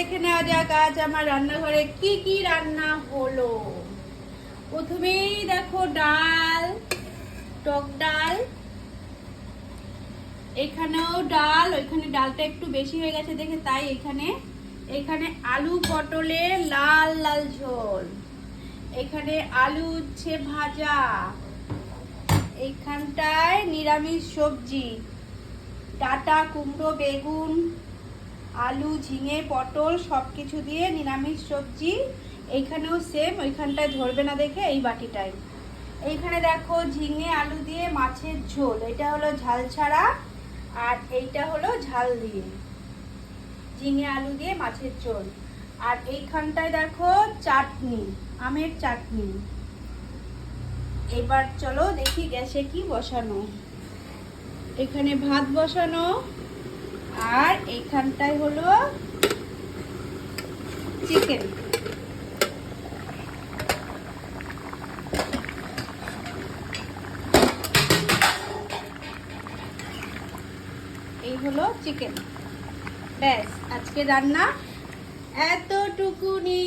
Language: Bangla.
দেখে নেওয়া যাক আজ আমার রান্নাঘরে কি কি রান্না হলো। প্রথমেই দেখো ডাল, টক ডাল, এখানেও ডাল, ওইখানে ডালটা একটু বেশি হয়ে গেছে দেখে তাই এখানে আলু পটলের লাল লাল ঝোল, এখানে আলু উচ্ছে ভাজা, এইখানটায় নিরামিষ সবজি, ডাঁটা কুমড়ো বেগুন আলু ঝিঙে পটল সবকিছু দিয়ে নিরামিষ সবজি। এইখানেও সেম, ওইখানটায় ধরবে না দেখে এই বাটিটায়। এইখানে দেখো ঝিঙে আলু দিয়ে মাছের ঝোল, এটা হলো ঝাল ছাড়া আর এইটা হলো ঝাল দিয়ে, ঝিঙে আলু দিয়ে মাছের ঝোল। আর এইখানটায় দেখো চাটনি, আমের চাটনি। এবার চলো দেখি গ্যাসে কি বসানো। এখানে ভাত বসানো আর এইখানটায় হলো চিকেন। এই হলো চিকেন। ব্যাস আজকে রান্না এতটুকুনি।